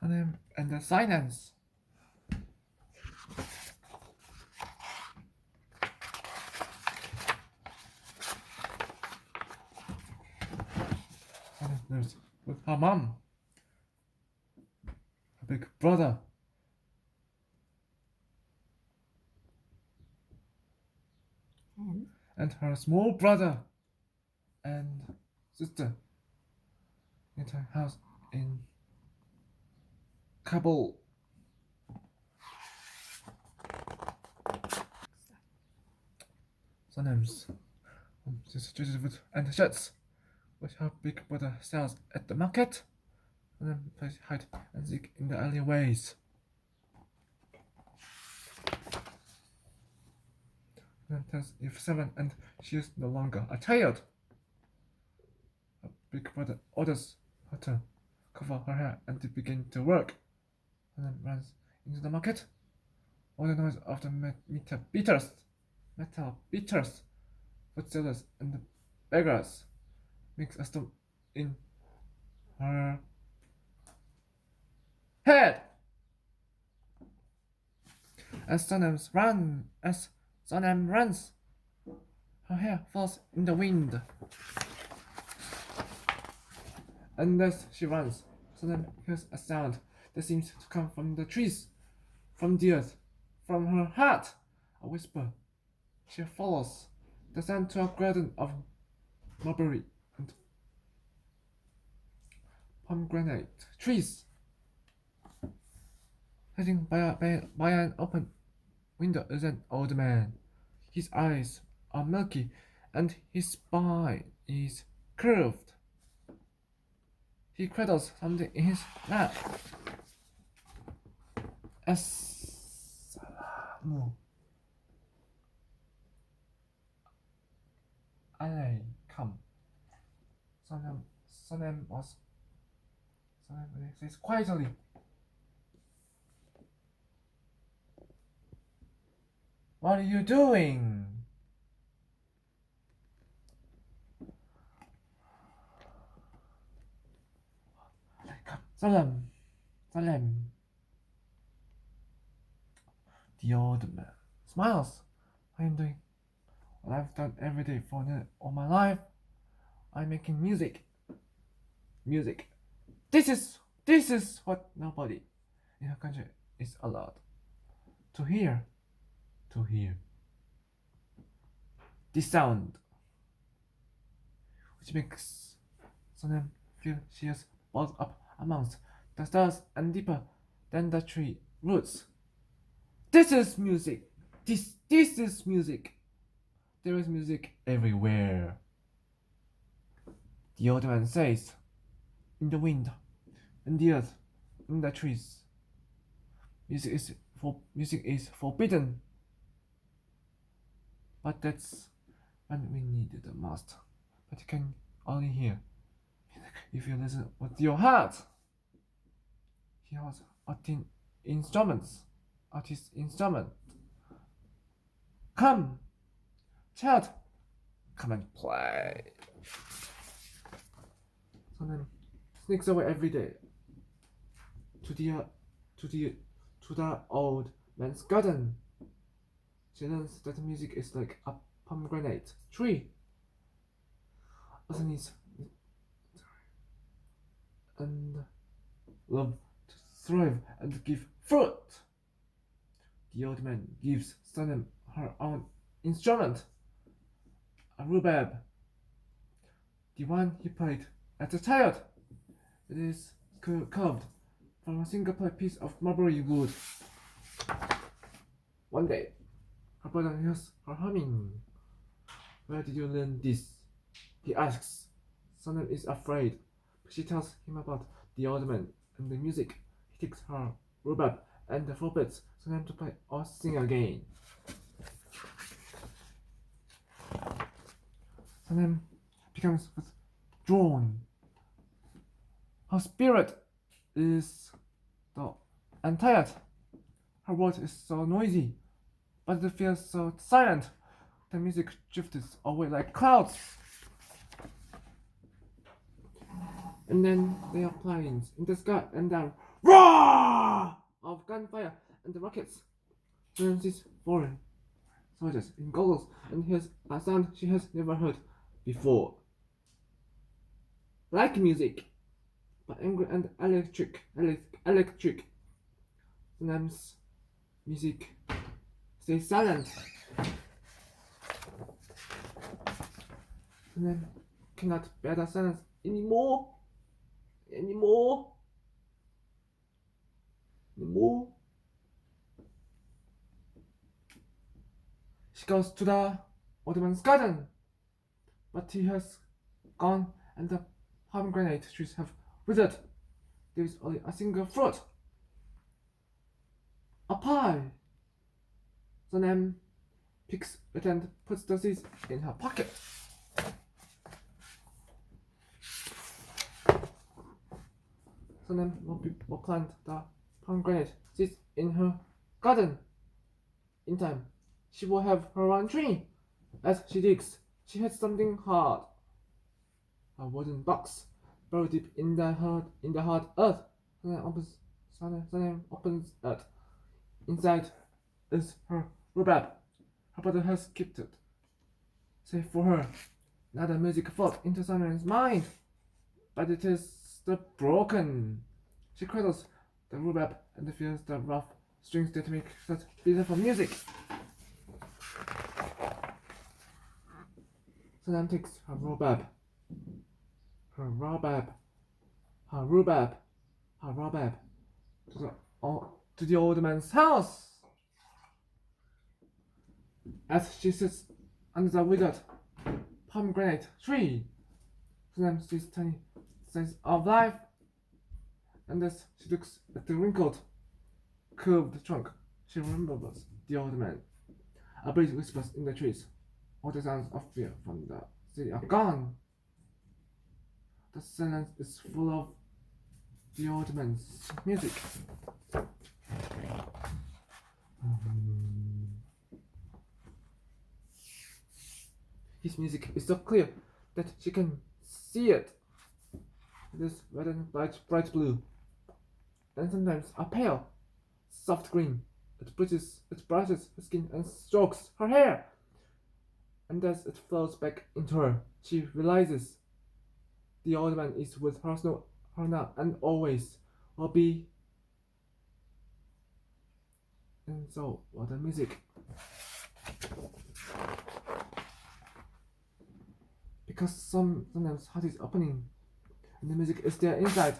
SONAM and the silence. SONAM lives with her mom, her big brother, and her small brother and sister in her house in Kabul. SONAM's situated food and shirts, which her big brother sells at the market. SONAM plays hide and seek in the alleyways. SONAM turns if 7 and she is no longer a child. Her big brother orders her to cover her hair and to begin to work. SONAM runs into the market. All the noise of the metal beaters, food sellers, and the beggars makes a storm in her head. As SONAM runs, her hair falls in the wind. And as she runs, SONAM hears a sound that seems to come from the trees, from the earth, from her heart. A whisper. She follows the sound to a garden of mulberry and pomegranate trees. Sitting by an open window is an old man. His eyes are milky and his spine is curved. He cradles something in his lap. Assalamu alaikum. SONAM says quietly. What are you doing? Salam. The old man smiles. I am doing what I've done every day for all my life. I'm making music. This is what nobody in our country is allowed to hear. This sound, which makes SONAM feel she is brought up amongst the stars and deeper than the tree roots. This is music. This is music. There is music everywhere. The old man says, in the wind, in the earth, in the trees. Music is forbidden. But that's when we need it the most. But you can only hear if you listen with your heart. He has artist instrument. Come, child, come and play. SONAM sneaks away every day to the old man's garden. She learns that music is like a pomegranate tree. And love to thrive and give fruit. The old man gives SONAM her own instrument, a rhubarb, the one he played as a child. It is carved from a single piece of mulberry wood. One day, her brother hears her humming. Where did you learn this? He asks. SONAM is afraid, but she tells him about the old man and the music. He takes her rhubarb and forbids SONAM to play or sing again. SONAM becomes withdrawn. Her spirit is dull and tired. Her world is so noisy, but it feels so silent. The music drifts away like clouds. And then there are planes in the sky, and the roar of gunfire and the rockets. Sonan sees foreign soldiers in goggles and hears a sound she has never heard before. Like music, but angry and electric. Sonam's music stays silent. Sonam cannot bear the silence anymore. She goes to the old man's garden, but he has gone and the pomegranate trees have withered. There is only a single fruit. A pie. Sonam picks it and puts the seeds in her pocket. Sonam will plant the pomegranate seeds in her garden. In time, she will have her own tree. As she digs, she hits something hard. A wooden box buried deep in the hard earth. Sonam opens it. Inside is her rhubarb. Her brother has kept it. Save for her. Now the music falls into Sonam's mind, but it is still broken. She cradles the rhubarb and feels the rough strings that make such beautiful music. Sonam takes her rhubarb to the old man's house. As she sits under the withered pomegranate tree, Sonam sees tiny signs of life, and as she looks at the wrinkled, curved trunk, she remembers the old man. A breeze whispers in the trees. All the sounds of fear from the city are gone. The silence is full of the old man's music. His music is so clear that she can see it. It is red and bright blue, and sometimes a pale, soft green. It brushes her skin and strokes her hair. And as it flows back into her, she realizes the old man is with her now and always will be. And so, what the music. Because sometimes heart is opening, and the music is there inside,